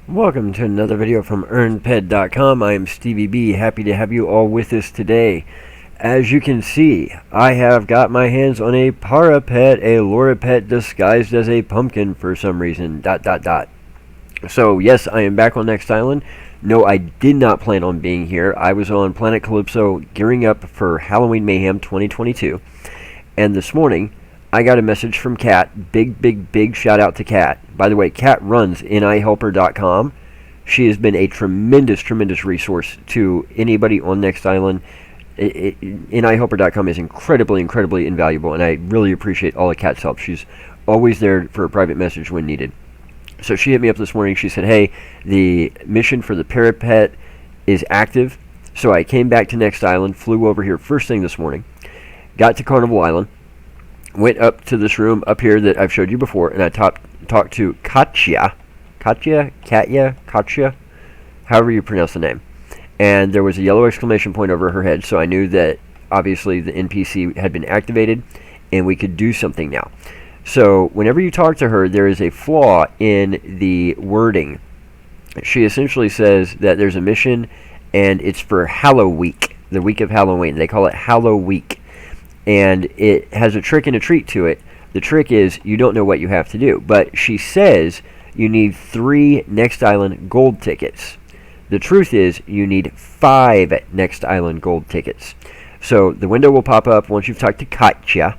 Welcome to another video from EarnPed.com. I am Stevie B. Happy to have you all with us today. As you can see, I have got my hands on a parapet, a loripet disguised as a pumpkin for some reason, ... So yes, I am back on Next Island. No, I did not plan on being here. I was on Planet Calypso gearing up for Halloween Mayhem 2022. And this morning, I got a message from Kat. Big shout out to Kat. By the way, Kat runs nihelper.com. She has been a tremendous resource to anybody on Next Island. nihelper.com is incredibly invaluable, and I really appreciate all of Kat's help. She's always there for a private message when needed. So she hit me up this morning. She said, hey, the mission for the parapet is active. So I came back to Next Island, flew over here first thing this morning, got to Carnival Island, went up to this room up here that I've showed you before, and I talked to Katya, however you pronounce the name. And there was a yellow exclamation point over her head, so I knew that obviously the NPC had been activated and we could do something now. So whenever you talk to her, there is a flaw in the wording. She essentially says that there's a mission and it's for Halloweek, the week of Halloween. They call it Halloweek. And it has a trick and a treat to it. The trick is you don't know what you have to do. But she says you need 3 Next Island gold tickets. The truth is you need 5 Next Island gold tickets. So the window will pop up once you've talked to Katya,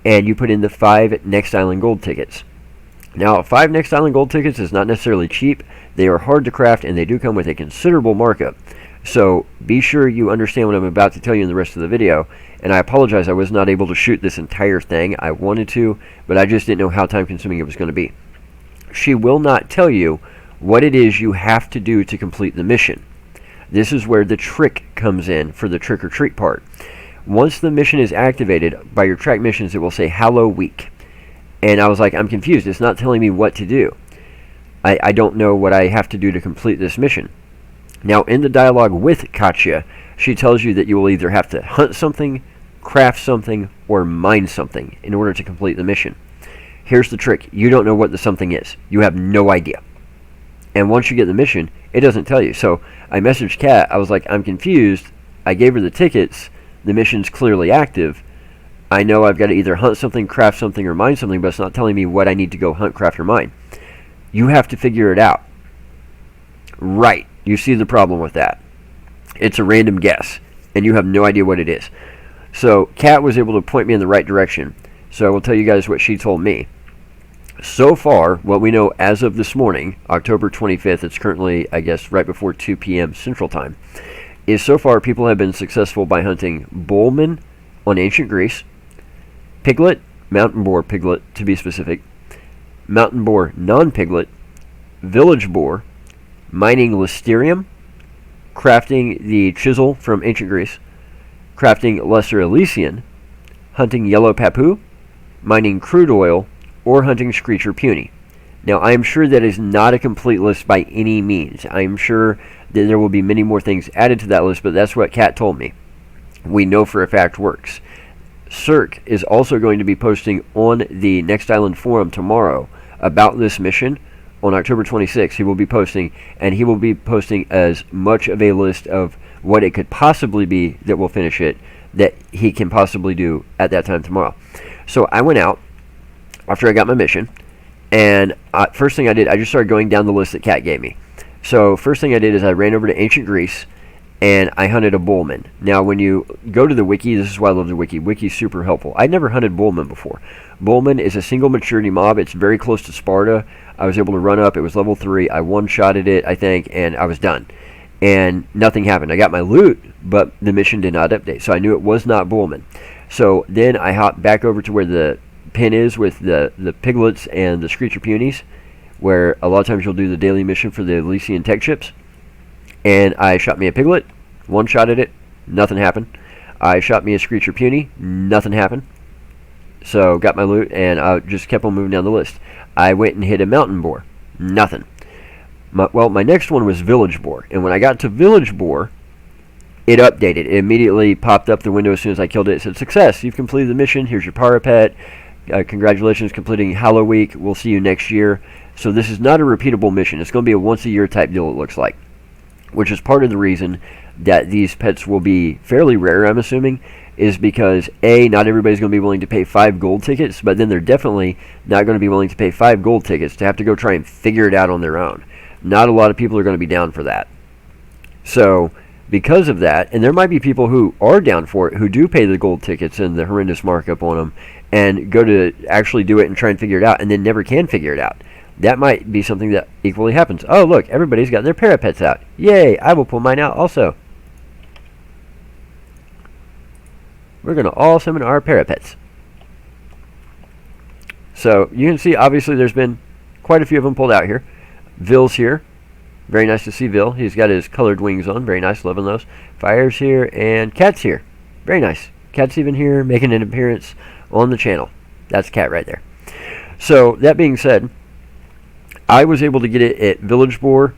and you put in the 5 Next Island gold tickets. Now, 5 Next Island gold tickets is not necessarily cheap. They are hard to craft, and they do come with a considerable markup. So be sure you understand what I'm about to tell you in the rest of the video. And I apologize, I was not able to shoot this entire thing. I wanted to, but I just didn't know how time-consuming it was going to be. She will not tell you what it is you have to do to complete the mission. This is where the trick comes in for the trick-or-treat part. Once the mission is activated, by your track missions, it will say Halloweek. And I was like, I'm confused. It's not telling me what to do. I don't know what I have to do to complete this mission. Now, in the dialogue with Katya, she tells you that you will either have to hunt something, craft something, or mine something in order to complete the mission. Here's the trick. You don't know what the something is. You have no idea. And once you get the mission, it doesn't tell you. So I messaged Kat. I was like, I'm confused. I gave her the tickets. The mission's clearly active. I know I've got to either hunt something, craft something, or mine something, but it's not telling me what I need to go hunt, craft, or mine. You have to figure it out. Right. You see the problem with that. It's a random guess, and you have no idea what it is. So Kat was able to point me in the right direction. So I will tell you guys what she told me. So far, what we know as of this morning, October 25th, it's currently, I guess, right before 2 p.m. Central Time, is so far people have been successful by hunting Bullman on ancient Greece, Piglet, mountain boar piglet to be specific, mountain boar non-piglet, village boar, mining Lysterium, crafting the chisel from ancient Greece, crafting lesser Elysian, hunting yellow Pappo, mining crude oil, or hunting Screecher Puny. Now, I am sure that is not a complete list by any means. I am sure that there will be many more things added to that list, but that's what Kat told me. We know for a fact works. Cirque is also going to be posting on the Next Island forum tomorrow about this mission. On October 26th, he will be posting, and he will be posting as much of a list of what it could possibly be that will finish it that he can possibly do at that time tomorrow. So I went out after I got my mission, and first thing I did, I just started going down the list that Kat gave me. So first thing I did is I ran over to ancient Greece, and I hunted a Bullman. Now, when you go to the wiki, this is why I love the wiki. Wiki's super helpful. I'd never hunted Bullman before. Bullman is a single maturity mob. It's very close to Sparta. I was able to run up. It was level 3. I one-shotted it, I think, and I was done. And nothing happened. I got my loot, but the mission did not update. So I knew it was not Bullman. So then I hopped back over to where the pin is with the piglets and the Screecher Punies, where a lot of times you'll do the daily mission for the Elysian tech ships. And I shot me a piglet, one-shotted it, nothing happened. I shot me a Screecher Puny, nothing happened. So got my loot, and I just kept on moving down the list. I went and hit a mountain boar, nothing. My next one was village boar, and when I got to village boar, it updated. It immediately popped up the window as soon as I killed it. It said, success, you've completed the mission, here's your parapet. Congratulations completing Halloweek, we'll see you next year. So this is not a repeatable mission. It's going to be a once-a-year type deal, it looks like, which is part of the reason that these pets will be fairly rare, I'm assuming, is because, A, not everybody's going to be willing to pay 5 gold tickets, but then they're definitely not going to be willing to pay 5 gold tickets to have to go try and figure it out on their own. Not a lot of people are going to be down for that. So, because of that, and there might be people who are down for it, who do pay the gold tickets and the horrendous markup on them, and go to actually do it and try and figure it out, and then never can figure it out. That might be something that equally happens. Oh, look, everybody's got their parapets out. Yay, I will pull mine out also. We're going to all summon our parapets. So, you can see, obviously, there's been quite a few of them pulled out here. Ville's here. Very nice to see Ville. He's got his colored wings on. Very nice, loving those. Fire's here, and Cat's here. Very nice. Cat's even here, making an appearance on the channel. That's Cat right there. So, that being said, I was able to get it at Village Boar.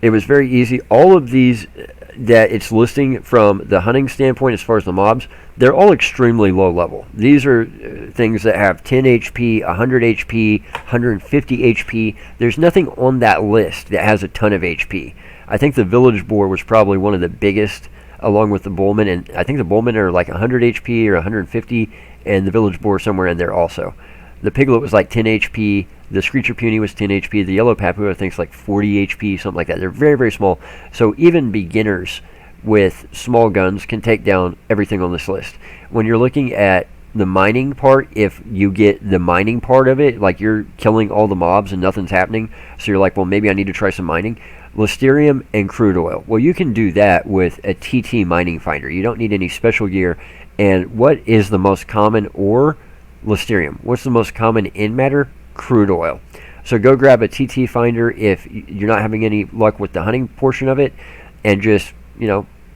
It was very easy. All of these that it's listing from the hunting standpoint as far as the mobs, they're all extremely low level. These are things that have 10 HP, 100 HP, 150 HP. There's nothing on that list that has a ton of HP. I think the Village Boar was probably one of the biggest, along with the Bullman, and I think the Bullman are like 100 HP or 150, and the Village Boar somewhere in there also. The Piglet was like 10 HP. The Screecher Puny was 10 HP. The Yellow Pappo, I think, is like 40 HP, something like that. They're very, very small. So even beginners with small guns can take down everything on this list. When you're looking at the mining part, if you get the mining part of it, like you're killing all the mobs and nothing's happening, so you're like, well, maybe I need to try some mining. Lysterium and Crude Oil. Well, you can do that with a TT mining finder. You don't need any special gear. And what is the most common ore? Lysterium. What's the most common Enmatter? Crude oil. So go grab a TT finder if you're not having any luck with the hunting portion of it, and just,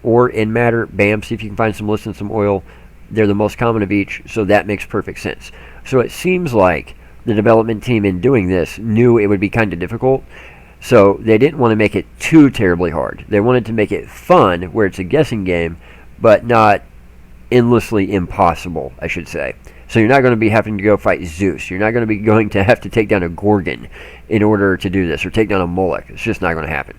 Ore, Enmatter, bam, see if you can find some list and some oil. They're the most common of each, so that makes perfect sense. So it seems like the development team in doing this knew it would be kind of difficult, so they didn't want to make it too terribly hard. They wanted to make it fun, where it's a guessing game, but not endlessly impossible, I should say. So you're not going to be having to go fight Zeus. You're not going to be going to have to take down a Gorgon in order to do this, or take down a Moloch. It's just not going to happen.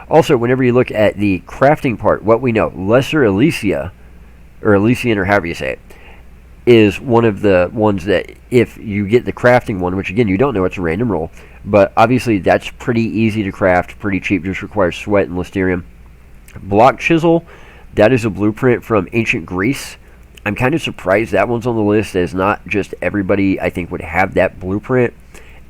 Also, whenever you look at the crafting part, what we know, Lesser Elysia, or Elysian, or however you say it, is one of the ones that if you get the crafting one, which again, you don't know, it's a random roll, but obviously that's pretty easy to craft, pretty cheap, just requires sweat and Lysterium. Block Chisel, that is a blueprint from ancient Greece. I'm kind of surprised that one's on the list, as not just everybody, I think, would have that blueprint,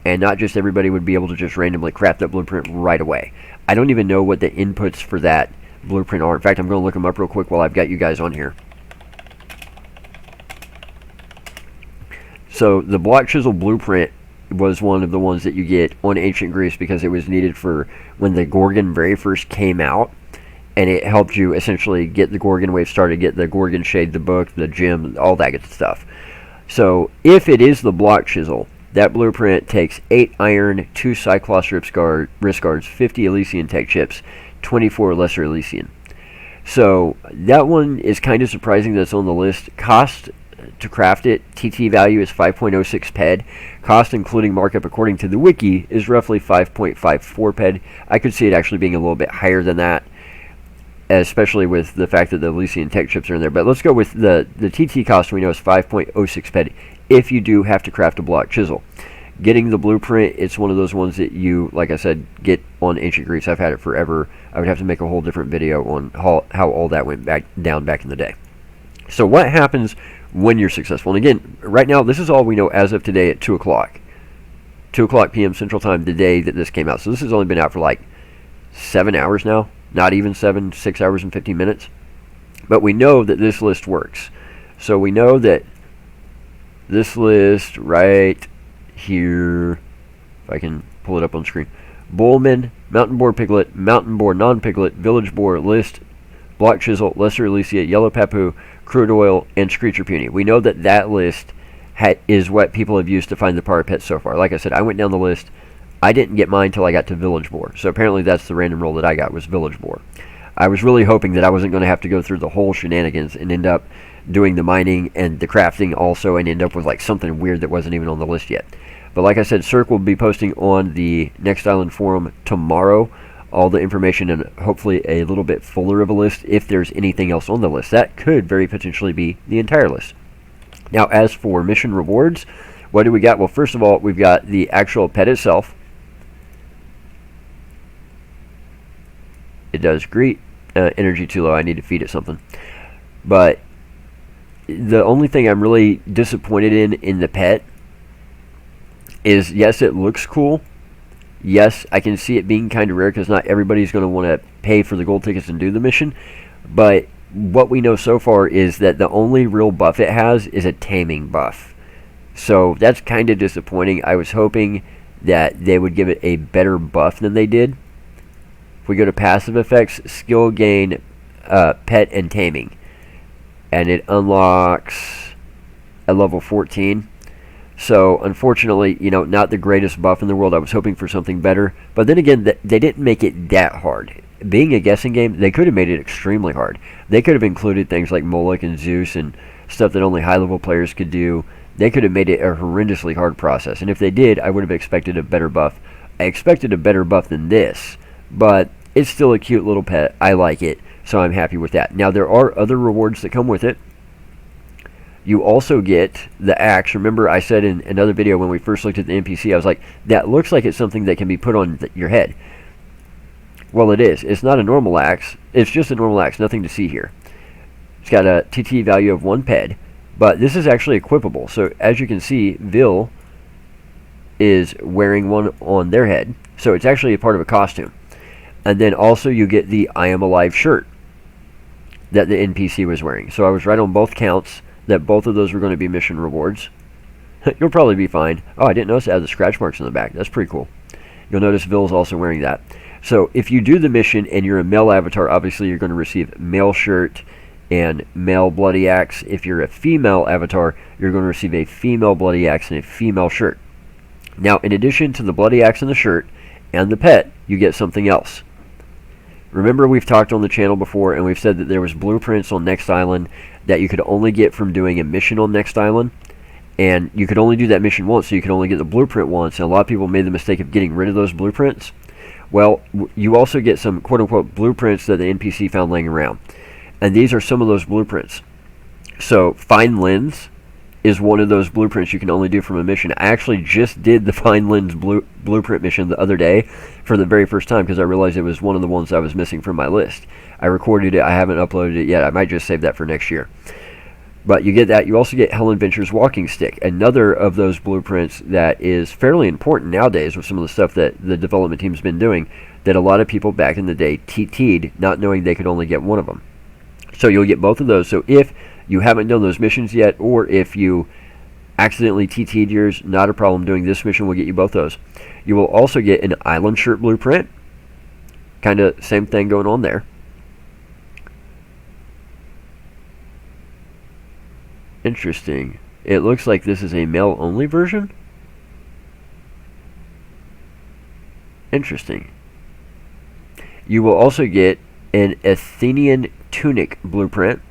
and not just everybody would be able to just randomly craft that blueprint right away. I don't even know what the inputs for that blueprint are. In fact, I'm going to look them up real quick while I've got you guys on here. So the Block Chisel blueprint was one of the ones that you get on ancient Greece because it was needed for when the Gorgon very first came out. And it helped you essentially get the Gorgon wave started, get the Gorgon Shade, the book, the gem, all that good stuff. So if it is the Block Chisel, that blueprint takes 8 iron, 2 Cyclops wrist guards, 50 Elysian tech chips, 24 Lesser Elysian. So that one is kind of surprising that it's on the list. Cost to craft it, TT value is 5.06 ped. Cost including markup according to the wiki is roughly 5.54 ped. I could see it actually being a little bit higher than that, especially with the fact that the Elysian tech chips are in there. But let's go with the TT cost we know is 5.06 ped if you do have to craft a Block Chisel. Getting the blueprint, it's one of those ones that you, like I said, get on ancient Greece. I've had it forever. I would have to make a whole different video on how all that went down back in the day. So what happens when you're successful? And again, right now, this is all we know as of today at 2 o'clock. 2 o'clock p.m. Central Time, the day that this came out. So this has only been out for like 7 hours now. Not even 6 hours and 15 minutes. But we know that this list works. So we know that this list right here, if I can pull it up on screen, Bullman, Mountain Boar Piglet, Mountain Boar Non-Piglet, Village Boar, List, Block Chisel, Lesser Elysia, Yellow Pappo, Crude Oil, and Screecher Puny. We know that that list is what people have used to find the power pets so far. Like I said, I went down the list. I didn't get mine until I got to Village Boar. So apparently that's the random roll that I got, was Village Boar. I was really hoping that I wasn't going to have to go through the whole shenanigans and end up doing the mining and the crafting also, and end up with like something weird that wasn't even on the list yet. But like I said, Cirque will be posting on the Next Island forum tomorrow all the information and hopefully a little bit fuller of a list if there's anything else on the list. That could very potentially be the entire list. Now, as for mission rewards, what do we got? Well, first of all, we've got the actual pet itself. It does greet. Energy too low. I need to feed it something. But the only thing I'm really disappointed in the pet is, yes, it looks cool. Yes, I can see it being kind of rare because not everybody's going to want to pay for the gold tickets and do the mission. But what we know so far is that the only real buff it has is a taming buff. So that's kind of disappointing. I was hoping that they would give it a better buff than they did. If we go to passive effects, skill gain, pet, and taming. And it unlocks at level 14. So, unfortunately, not the greatest buff in the world. I was hoping for something better. But then again, they didn't make it that hard. Being a guessing game, they could have made it extremely hard. They could have included things like Moloch and Zeus and stuff that only high-level players could do. They could have made it a horrendously hard process. And if they did, I would have expected a better buff. I expected a better buff than this. But it's still a cute little pet. I like it. So I'm happy with that. Now, there are other rewards that come with it. You also get the axe. Remember, I said in another video when we first looked at the NPC, I was like, that looks like it's something that can be put on your head. Well, it is. It's not a normal axe. It's just a normal axe. Nothing to see here. It's got a TT value of 1 ped. But this is actually equipable. So, as you can see, Vil is wearing one on their head. So, it's actually a part of a costume. And then also you get the I Am Alive shirt that the NPC was wearing. So, I was right on both counts that both of those were going to be mission rewards. You'll probably be fine. Oh, I didn't notice it had the scratch marks on the back. That's pretty cool. You'll notice Vil's also wearing that. So if you do the mission and you're a male avatar, obviously you're going to receive male shirt and male bloody axe. If you're a female avatar, you're going to receive a female bloody axe and a female shirt. Now, in addition to the bloody axe and the shirt and the pet, you get something else. Remember, we've talked on the channel before, and we've said that there was blueprints on Next Island that you could only get from doing a mission on Next Island. And you could only do that mission once, so you could only get the blueprint once. And a lot of people made the mistake of getting rid of those blueprints. Well, you also get some quote-unquote blueprints that the NPC found laying around. And these are some of those blueprints. So, Find Lens is one of those blueprints you can only do from a mission. I actually just did the Find Lens blueprint mission the other day for the very first time because I realized it was one of the ones I was missing from my list. I recorded it. I haven't uploaded it yet. I might just save that for next year. But you get that. You also get Helen Venture's walking stick, another of those blueprints that is fairly important nowadays with some of the stuff that the development team's been doing that a lot of people back in the day TT'd, not knowing they could only get one of them. So you'll get both of those. So if you haven't done those missions yet, or if you accidentally TT'd yours, not a problem. Doing this mission will get you both those. You will also get an island shirt blueprint. Kind of same thing going on there. Interesting. It looks like this is a male-only version. Interesting. You will also get an Athenian tunic blueprint.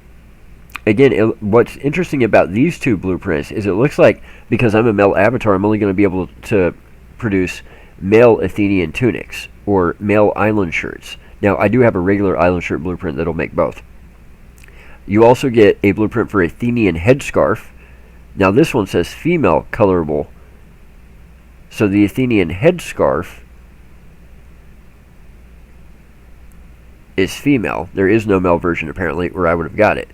Again, what's interesting about these two blueprints is it looks like, because I'm a male avatar, I'm only going to be able to produce male Athenian tunics or male island shirts. Now, I do have a regular island shirt blueprint that'll make both. You also get a blueprint for Athenian headscarf. Now, this one says female colorable. So the Athenian headscarf is female. There is no male version, apparently, or I would have got it.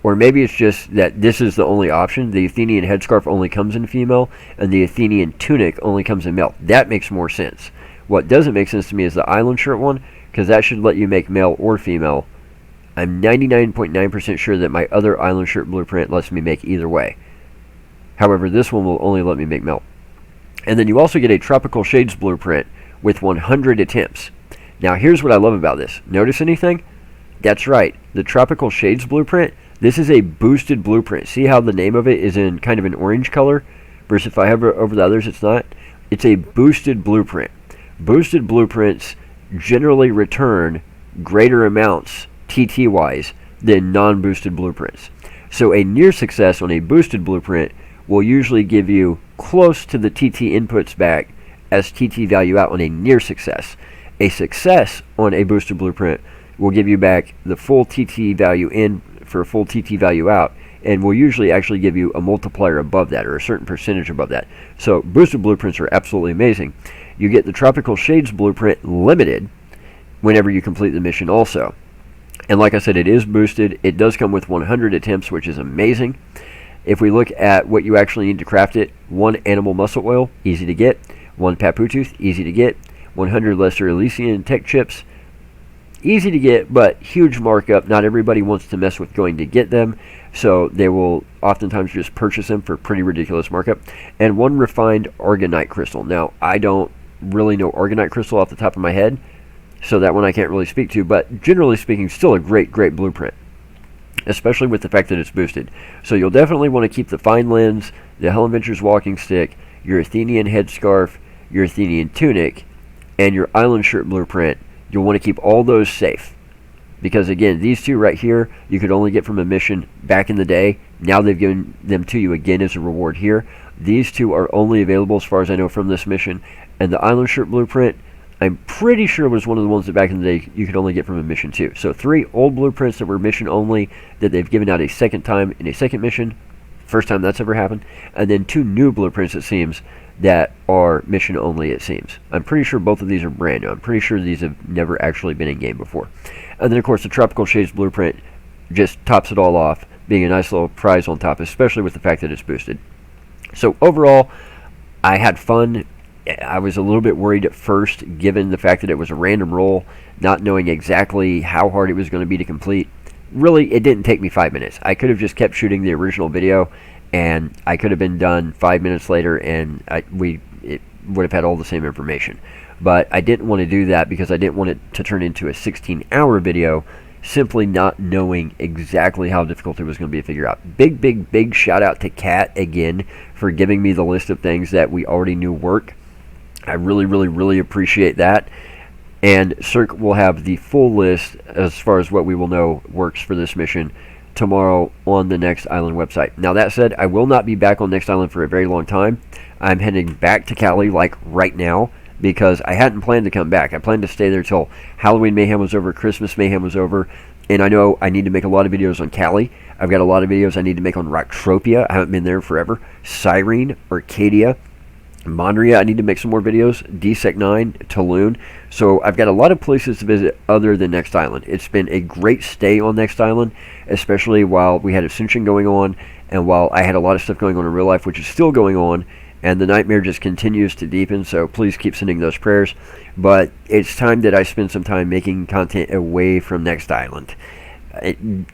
Or maybe it's just that this is the only option. The Athenian headscarf only comes in female, and the Athenian tunic only comes in male. That makes more sense. What doesn't make sense to me is the island shirt one, because that should let you make male or female. I'm 99.9% sure that my other island shirt blueprint lets me make either way. However, this one will only let me make male. And then you also get a Tropical Shades blueprint with 100 attempts. Now, here's what I love about this. Notice anything? That's right. The Tropical Shades blueprint, this is a boosted blueprint. See how the name of it is in kind of an orange color? Versus if I hover over the others, it's not. It's a boosted blueprint. Boosted blueprints generally return greater amounts TT-wise than non-boosted blueprints. So a near success on a boosted blueprint will usually give you close to the TT inputs back as TT value out on a near success. A success on a boosted blueprint will give you back the full TT value in for a full TT value out, and will usually actually give you a multiplier above that, or a certain percentage above that. So boosted blueprints are absolutely amazing. You get the Tropical Shades blueprint limited whenever you complete the mission also. And like I said, it is boosted. It does come with 100 attempts, which is amazing. If we look at what you actually need to craft it, 1 animal muscle oil, easy to get. 1 Pappo tooth, easy to get. 100 Lysterium tech chips, easy to get, but huge markup. Not everybody wants to mess with going to get them, so they will oftentimes just purchase them for pretty ridiculous markup. And 1 refined Argonite crystal. Now, I don't really know Argonite crystal off the top of my head, so that one I can't really speak to, but generally speaking, still a great blueprint, especially with the fact that it's boosted. So you'll definitely want to keep the fine lens, the Hell Adventures walking stick, your Athenian headscarf, your Athenian tunic, and your island shirt blueprint. You'll want to keep all those safe, because again, these 2 right here you could only get from a mission back in the day. Now they've given them to you again as a reward here. These 2 are only available as far as I know from this mission, and the island shirt blueprint, I'm pretty sure was one of the ones that back in the day you could only get from a mission too. So 3 old blueprints that were mission only that they've given out a second time in a second mission, first time that's ever happened, and then 2 new blueprints, it seems, that are mission only, it seems. I'm pretty sure both of these are brand new. I'm pretty sure these have never actually been in game before. And then of course the Tropical Shades blueprint just tops it all off, being a nice little prize on top, especially with the fact that it's boosted. So overall, I had fun. I was a little bit worried at first, given the fact that it was a random roll, not knowing exactly how hard it was going to be to complete. Really, it didn't take me 5 minutes. I could have just kept shooting the original video, and I could have been done 5 minutes later, and it would have had all the same information. But I didn't want to do that because I didn't want it to turn into a 16-hour video, simply not knowing exactly how difficult it was going to be to figure out. Big shout out to Kat again for giving me the list of things that we already knew work. I really appreciate that. And Cirque will have the full list as far as what we will know works for this mission tomorrow on the Next Island website. Now that said, I will not be back on Next Island for a very long time. I'm heading back to Cali like right now, because I hadn't planned to come back. I planned to stay there till Halloween Mayhem was over, Christmas Mayhem was over, and I know I need to make a lot of videos on Cali. I've got a lot of videos I need to make on Entropia. I haven't been there forever. Cyrene, Arcadia, Mondria, I need to make some more videos. DSEC 9, Tulum. So I've got a lot of places to visit other than Next Island. It's been a great stay on Next Island, especially while we had Ascension going on, and while I had a lot of stuff going on in real life, which is still going on, and the nightmare just continues to deepen, so please keep sending those prayers. But it's time that I spend some time making content away from Next Island.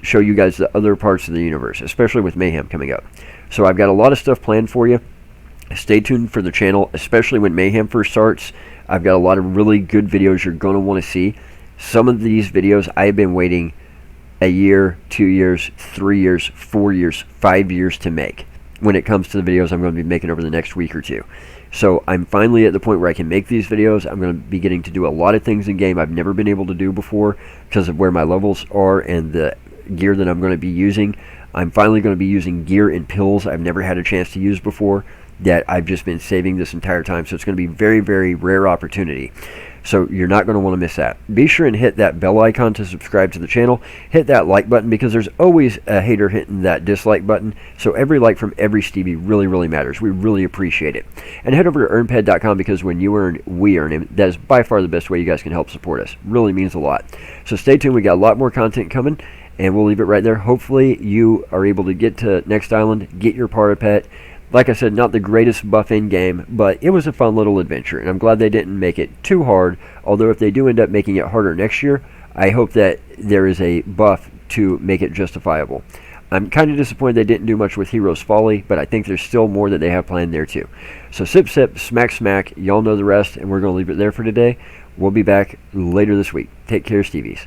Show you guys the other parts of the universe, especially with Mayhem coming up. So I've got a lot of stuff planned for you. Stay tuned for the channel, especially when Mayhem first starts. I've got a lot of really good videos you're going to want to see. Some of these videos I've been waiting a year, 2 years, 3 years, 4 years, 5 years to make when it comes to the videos I'm going to be making over the next week or two. So I'm finally at the point where I can make these videos. I'm going to be getting to do a lot of things in game I've never been able to do before because of where my levels are and the gear that I'm going to be using. I'm finally going to be using gear and pills I've never had a chance to use before, that I've just been saving this entire time. So it's going to be very rare opportunity. So you're not going to want to miss that. Be sure and hit that bell icon to subscribe to the channel. Hit that like button, because there's always a hater hitting that dislike button. So every like from every Stevie really matters. We really appreciate it. And head over to earnped.com, because when you earn, we earn. And that is by far the best way you guys can help support us. Really means a lot. So stay tuned. We got a lot more content coming, and we'll leave it right there. Hopefully you are able to get to Next Island, get your Parapet. Like I said, not the greatest buff in game, but it was a fun little adventure, and I'm glad they didn't make it too hard. Although if they do end up making it harder next year, I hope that there is a buff to make it justifiable. I'm kind of disappointed they didn't do much with Hero's Folly, but I think there's still more that they have planned there too. So sip, smack, y'all know the rest, and we're going to leave it there for today. We'll be back later this week. Take care, Stevies.